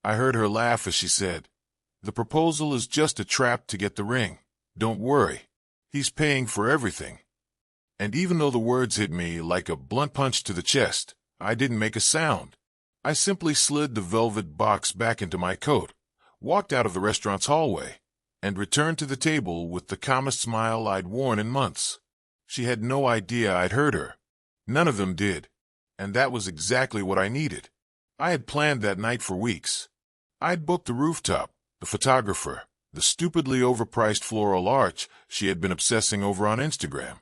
I heard her laugh as she said, "The proposal is just a trap to get the ring. Don't worry. He's paying for everything." And even though the words hit me like a blunt punch to the chest, I didn't make a sound. I simply slid the velvet box back into my coat, walked out of the restaurant's hallway, and returned to the table with the calmest smile I'd worn in months. She had no idea I'd hurt her. None of them did. And that was exactly what I needed. I had planned that night for weeks. I'd booked the rooftop, the photographer, the stupidly overpriced floral arch she had been obsessing over on Instagram.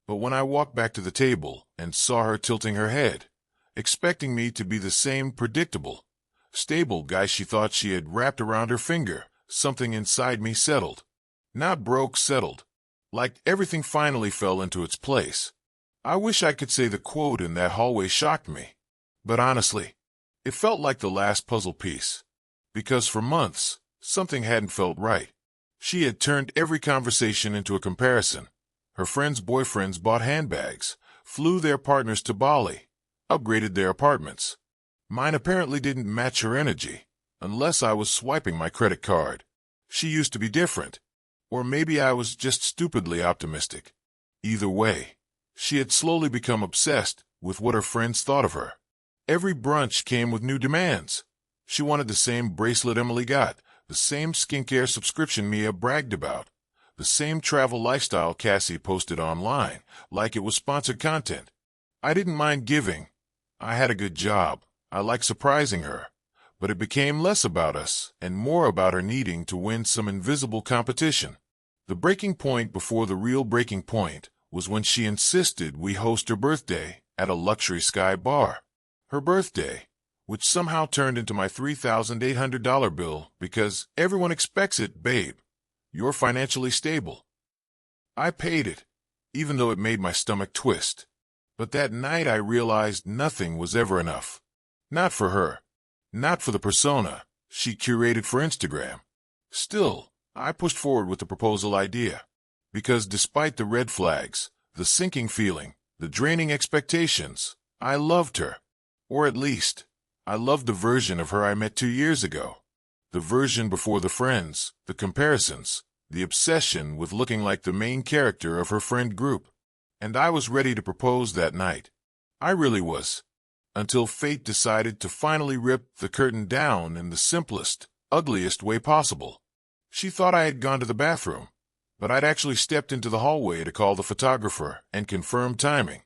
But when I walked back to the table and saw her tilting her head, expecting me to be the same predictable, stable guy she thought she had wrapped around her finger, something inside me settled. Not broke, settled. Like everything finally fell into its place. I wish I could say the quote in that hallway shocked me. But honestly, it felt like the last puzzle piece. Because for months, something hadn't felt right. She had turned every conversation into a comparison. Her friends' boyfriends bought handbags, flew their partners to Bali, upgraded their apartments. Mine apparently didn't match her energy, unless I was swiping my credit card. She used to be different. Or maybe I was just stupidly optimistic. Either way, she had slowly become obsessed with what her friends thought of her. Every brunch came with new demands. She wanted the same bracelet Emily got, the same skincare subscription Mia bragged about, the same travel lifestyle Cassie posted online, like it was sponsored content. I didn't mind giving. I had a good job. I liked surprising her. But it became less about us and more about her needing to win some invisible competition. The breaking point before the real breaking point was when she insisted we host her birthday at a luxury Sky bar. Her birthday, which somehow turned into my $3,800 bill because everyone expects it, babe. You're financially stable. I paid it, even though it made my stomach twist. But that night I realized nothing was ever enough. Not for her. Not for the persona she curated for Instagram. Still, I pushed forward with the proposal idea. Because despite the red flags, the sinking feeling, the draining expectations, I loved her. Or at least, I loved the version of her I met 2 years ago. The version before the friends, the comparisons, the obsession with looking like the main character of her friend group. And I was ready to propose that night. I really was. Until fate decided to finally rip the curtain down in the simplest, ugliest way possible. She thought I had gone to the bathroom, but I'd actually stepped into the hallway to call the photographer and confirm timing.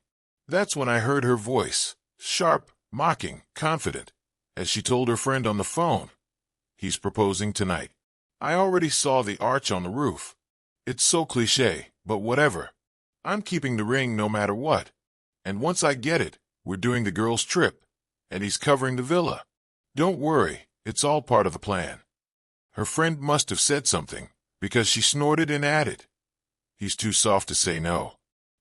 That's when I heard her voice, sharp, mocking, confident, as she told her friend on the phone, "He's proposing tonight." I already saw the arch on the roof. It's so cliché, but whatever. I'm keeping the ring no matter what. And once I get it, we're doing the girls' trip, and he's covering the villa. Don't worry, it's all part of the plan. Her friend must have said something, because she snorted and added, "He's too soft to say no."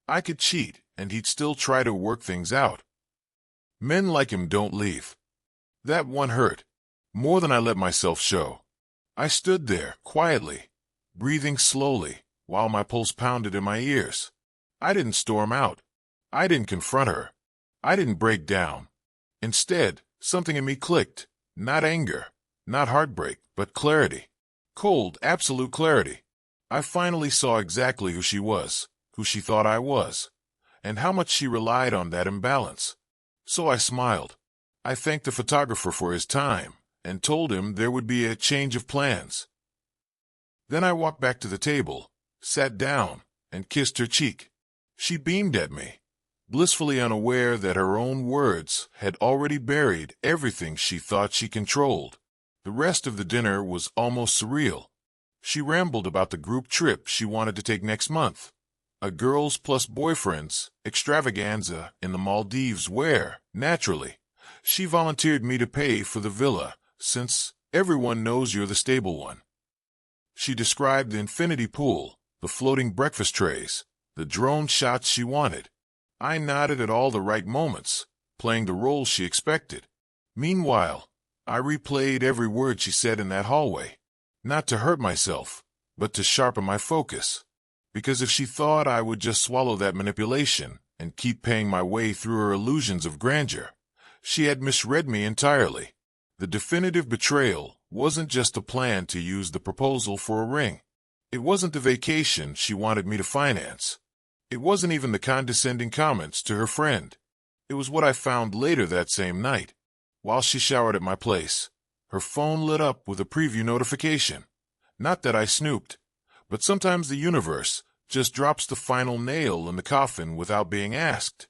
I could cheat, and he'd still try to work things out. Men like him don't leave. That one hurt, more than I let myself show. I stood there, quietly, breathing slowly, while my pulse pounded in my ears. I didn't storm out. I didn't confront her. I didn't break down. Instead, something in me clicked. Not anger, not heartbreak, but clarity. Cold, absolute clarity. I finally saw exactly who she was, who she thought I was, and how much she relied on that imbalance. So I smiled. I thanked the photographer for his time and told him there would be a change of plans. Then I walked back to the table, sat down, and kissed her cheek. She beamed at me, blissfully unaware that her own words had already buried everything she thought she controlled. The rest of the dinner was almost surreal. She rambled about the group trip she wanted to take next month, a girls plus boyfriends extravaganza in the Maldives where, naturally, she volunteered me to pay for the villa, since everyone knows you're the stable one. She described the infinity pool, the floating breakfast trays, the drone shots she wanted. I nodded at all the right moments, playing the role she expected. Meanwhile, I replayed every word she said in that hallway, not to hurt myself, but to sharpen my focus. Because if she thought I would just swallow that manipulation and keep paying my way through her illusions of grandeur, she had misread me entirely. The definitive betrayal wasn't just a plan to use the proposal for a ring. It wasn't the vacation she wanted me to finance. It wasn't even the condescending comments to her friend. It was what I found later that same night. While she showered at my place, her phone lit up with a preview notification. Not that I snooped, but sometimes the universe just drops the final nail in the coffin without being asked.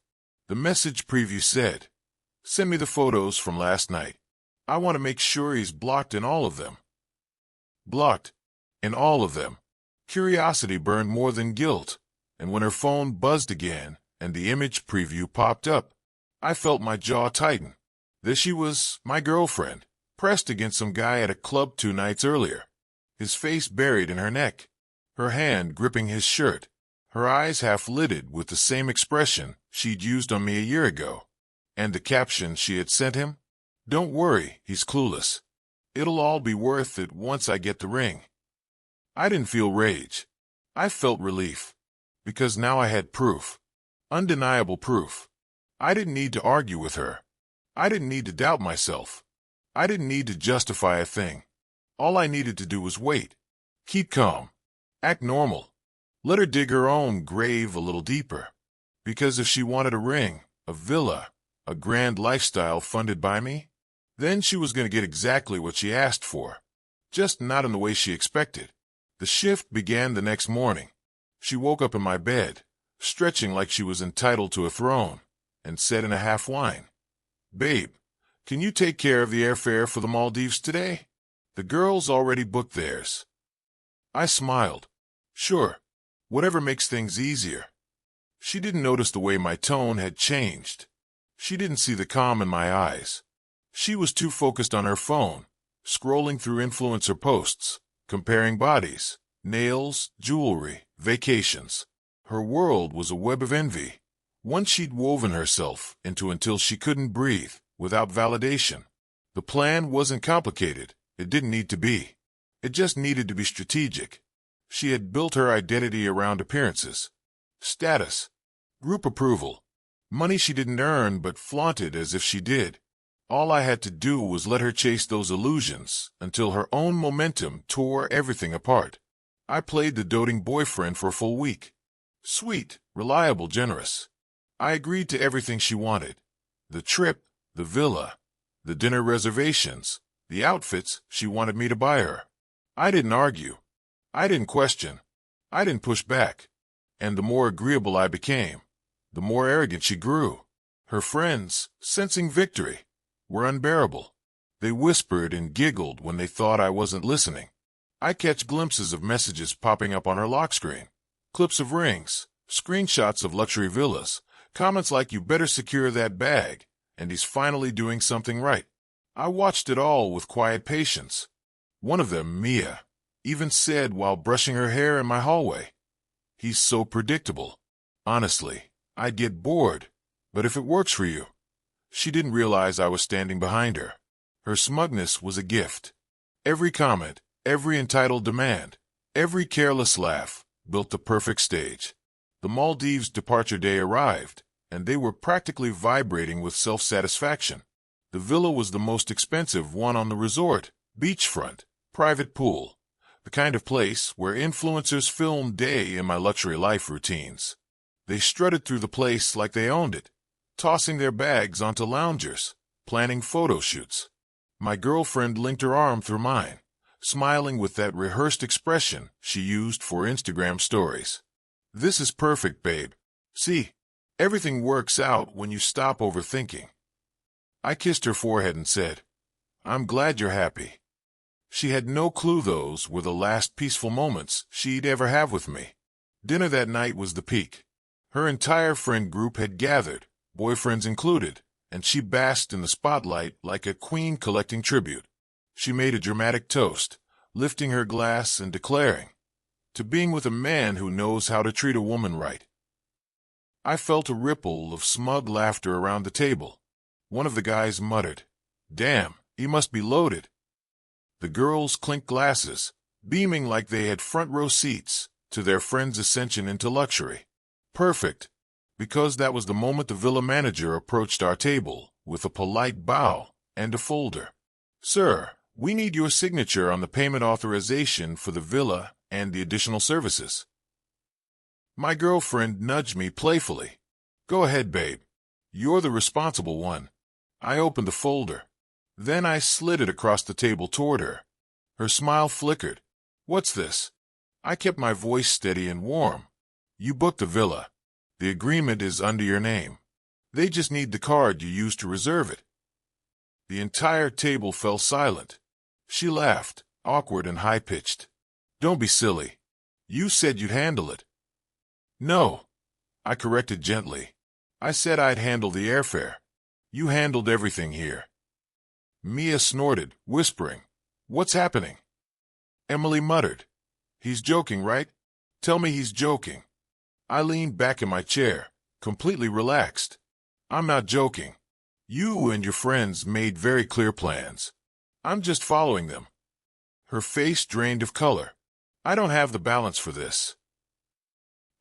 The message preview said, "Send me the photos from last night. I want to make sure he's blocked in all of them." Blocked in all of them. Curiosity burned more than guilt, and when her phone buzzed again and the image preview popped up, I felt my jaw tighten. There she was, my girlfriend, pressed against some guy at a club 2 nights earlier, his face buried in her neck, her hand gripping his shirt, her eyes half-lidded with the same expression she'd used on me a year ago. And the caption she had sent him? "Don't worry, he's clueless. It'll all be worth it once I get the ring." I didn't feel rage. I felt relief. Because now I had proof. Undeniable proof. I didn't need to argue with her. I didn't need to doubt myself. I didn't need to justify a thing. All I needed to do was wait. Keep calm. Act normal. Let her dig her own grave a little deeper. Because if she wanted a ring, a villa, a grand lifestyle funded by me, then she was going to get exactly what she asked for. Just not in the way she expected. The shift began the next morning. She woke up in my bed, stretching like she was entitled to a throne, and said in a half-whine, "Babe, can you take care of the airfare for the Maldives today? The girls already booked theirs." I smiled. "Sure, whatever makes things easier." She didn't notice the way my tone had changed. She didn't see the calm in my eyes. She was too focused on her phone, scrolling through influencer posts, comparing bodies, nails, jewelry, vacations. Her world was a web of envy, one she'd woven herself into until she couldn't breathe without validation. The plan wasn't complicated. It didn't need to be. It just needed to be strategic. She had built her identity around appearances, status, group approval, money she didn't earn but flaunted as if she did. All I had to do was let her chase those illusions until her own momentum tore everything apart. I played the doting boyfriend for a full week. Sweet, reliable, generous. I agreed to everything she wanted. The trip, the villa, the dinner reservations, the outfits she wanted me to buy her. I didn't argue. I didn't question. I didn't push back. And the more agreeable I became, the more arrogant she grew. Her friends, sensing victory, were unbearable. They whispered and giggled when they thought I wasn't listening. I catch glimpses of messages popping up on her lock screen, clips of rings, screenshots of luxury villas, comments like "You better secure that bag," and "He's finally doing something right." I watched it all with quiet patience. One of them, Mia, even said while brushing her hair in my hallway, "He's so predictable. Honestly, I'd get bored, but if it works for you." She didn't realize I was standing behind her. Her smugness was a gift. Every comment, every entitled demand, every careless laugh built the perfect stage. The Maldives departure day arrived, and they were practically vibrating with self-satisfaction. The villa was the most expensive one on the resort, beachfront, private pool, the kind of place where influencers film day in my luxury life routines. They strutted through the place like they owned it, tossing their bags onto loungers, planning photo shoots. My girlfriend linked her arm through mine, smiling with that rehearsed expression she used for Instagram stories. "This is perfect, babe. See, everything works out when you stop overthinking." I kissed her forehead and said, "I'm glad you're happy." She had no clue those were the last peaceful moments she'd ever have with me. Dinner that night was the peak. Her entire friend group had gathered, boyfriends included, and she basked in the spotlight like a queen collecting tribute. She made a dramatic toast, lifting her glass and declaring, "To being with a man who knows how to treat a woman right." I felt a ripple of smug laughter around the table. One of the guys muttered, "Damn, he must be loaded." The girls clinked glasses, beaming like they had front-row seats to their friend's ascension into luxury. Perfect, because that was the moment the villa manager approached our table with a polite bow and a folder. "Sir, we need your signature on the payment authorization for the villa and the additional services." My girlfriend nudged me playfully. "Go ahead, babe. You're the responsible one." I opened the folder. Then I slid it across the table toward her. Her smile flickered. "What's this?" I kept my voice steady and warm. "You booked the villa. The agreement is under your name. They just need the card you used to reserve it." The entire table fell silent. She laughed, awkward and high-pitched. "Don't be silly. You said you'd handle it." "No," I corrected gently. "I said I'd handle the airfare. You handled everything here." Mia snorted, whispering, "What's happening?" Emily muttered, "He's joking, right? Tell me he's joking." I leaned back in my chair, completely relaxed. "I'm not joking. You and your friends made very clear plans. I'm just following them." Her face drained of color. "I don't have the balance for this."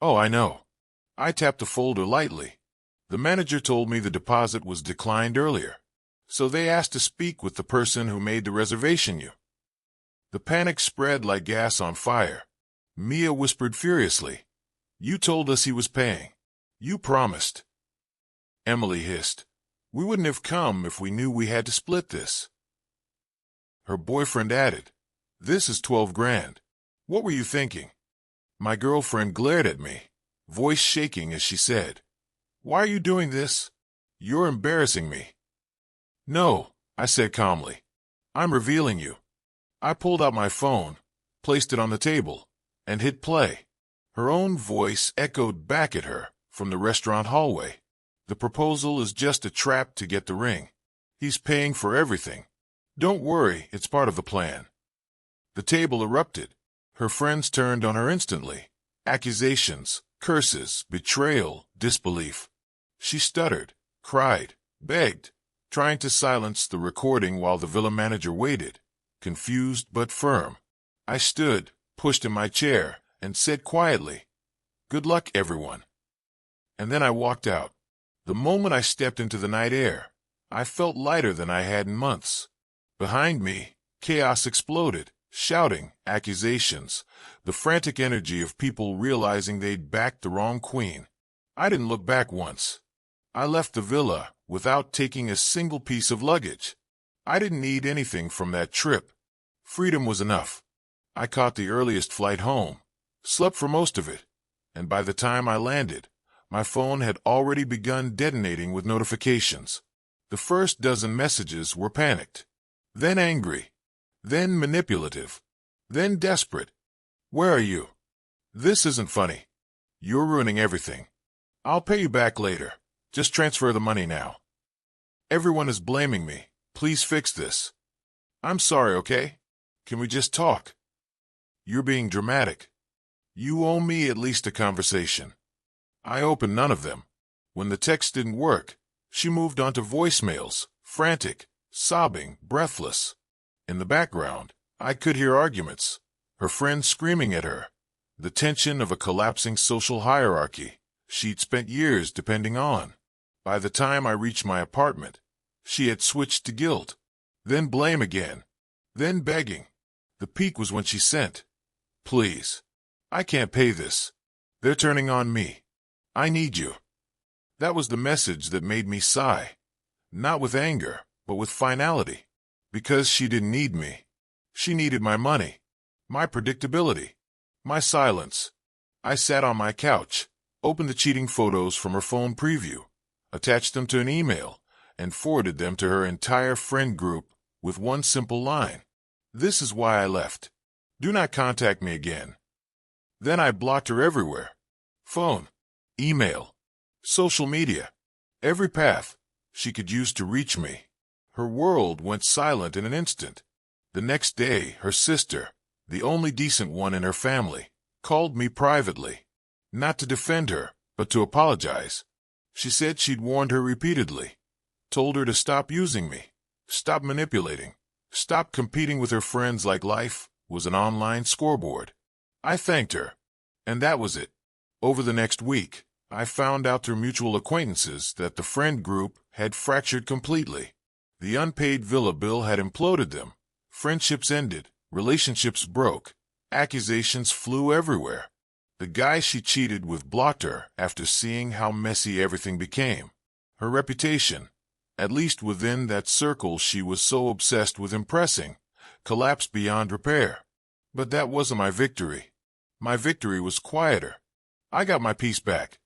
"Oh, I know." I tapped the folder lightly. "The manager told me the deposit was declined earlier, so they asked to speak with the person who made the reservation you." The panic spread like gas on fire. Mia whispered furiously, "You told us he was paying. You promised." Emily hissed, "We wouldn't have come if we knew we had to split this." Her boyfriend added, "This is 12 grand. What were you thinking?" My girlfriend glared at me, voice shaking as she said, "Why are you doing this? You're embarrassing me." "No," I said calmly. "I'm revealing you." I pulled out my phone, placed it on the table, and hit play. Her own voice echoed back at her from the restaurant hallway. "The proposal is just a trap to get the ring. He's paying for everything. Don't worry, it's part of the plan." The table erupted. Her friends turned on her instantly. Accusations, curses, betrayal, disbelief. She stuttered, cried, begged, trying to silence the recording while the villa manager waited, confused but firm. I stood, pushed in my chair, and said quietly, "Good luck, everyone." And then I walked out. The moment I stepped into the night air, I felt lighter than I had in months. Behind me, chaos exploded, shouting, accusations, the frantic energy of people realizing they'd backed the wrong queen. I didn't look back once. I left the villa without taking a single piece of luggage. I didn't need anything from that trip. Freedom was enough. I caught the earliest flight home, slept for most of it, and by the time I landed, my phone had already begun detonating with notifications. The first dozen messages were panicked, then angry, then manipulative, then desperate. "Where are you? This isn't funny. You're ruining everything. I'll pay you back later. Just transfer the money now. Everyone is blaming me. Please fix this. I'm sorry, okay? Can we just talk? You're being dramatic. You owe me at least a conversation." I opened none of them. When the text didn't work, she moved on to voicemails, frantic, sobbing, breathless. In the background, I could hear arguments, her friends screaming at her, the tension of a collapsing social hierarchy she'd spent years depending on. By the time I reached my apartment, she had switched to guilt, then blame again, then begging. The peak was when she sent, "Please, I can't pay this. They're turning on me. I need you." That was the message that made me sigh, not with anger, but with finality. Because she didn't need me. She needed my money, my predictability, my silence. I sat on my couch, opened the cheating photos from her phone preview, attached them to an email, and forwarded them to her entire friend group with one simple line. "This is why I left. Do not contact me again." Then I blocked her everywhere. Phone, email, social media, every path she could use to reach me. Her world went silent in an instant. The next day, her sister, the only decent one in her family, called me privately, not to defend her, but to apologize. She said she'd warned her repeatedly, told her to stop using me, stop manipulating, stop competing with her friends like life was an online scoreboard. I thanked her, and that was it. Over the next week, I found out through mutual acquaintances that the friend group had fractured completely. The unpaid villa bill had imploded them. Friendships ended, relationships broke, accusations flew everywhere. The guy she cheated with blocked her after seeing how messy everything became. Her reputation, at least within that circle she was so obsessed with impressing, collapsed beyond repair. But that wasn't my victory. My victory was quieter. I got my peace back.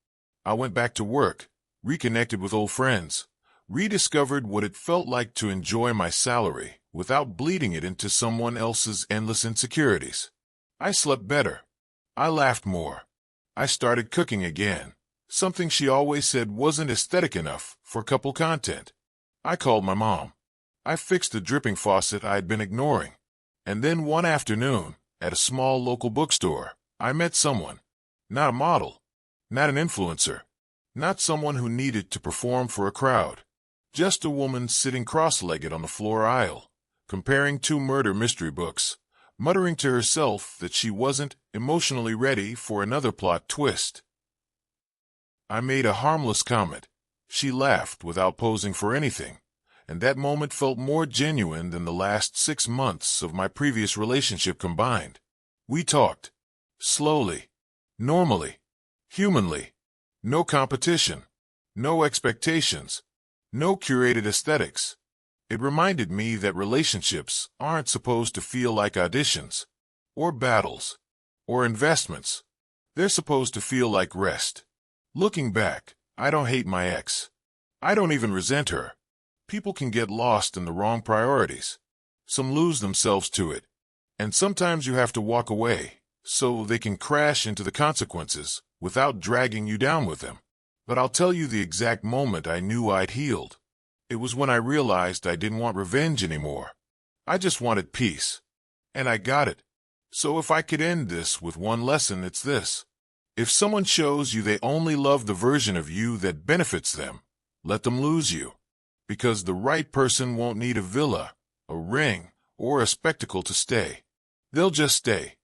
I went back to work, reconnected with old friends, rediscovered what it felt like to enjoy my salary without bleeding it into someone else's endless insecurities. I slept better. I laughed more. I started cooking again, something she always said wasn't aesthetic enough for couple content. I called my mom. I fixed the dripping faucet I'd been ignoring. And then one afternoon, at a small local bookstore, I met someone. Not a model. Not an influencer. Not someone who needed to perform for a crowd. Just a woman sitting cross-legged on the floor aisle, comparing two murder mystery books, muttering to herself that she wasn't emotionally ready for another plot twist. I made a harmless comment. She laughed without posing for anything, and that moment felt more genuine than the last 6 months of my previous relationship combined. We talked. Slowly. Normally. Humanly. No competition. No expectations. No curated aesthetics. It reminded me that relationships aren't supposed to feel like auditions, or battles, or investments. They're supposed to feel like rest. Looking back, I don't hate my ex. I don't even resent her. People can get lost in the wrong priorities. Some lose themselves to it. And sometimes you have to walk away, so they can crash into the consequences without dragging you down with them. But I'll tell you the exact moment I knew I'd healed. It was when I realized I didn't want revenge anymore. I just wanted peace. And I got it. So if I could end this with one lesson, it's this. If someone shows you they only love the version of you that benefits them, let them lose you. Because the right person won't need a villa, a ring, or a spectacle to stay. They'll just stay.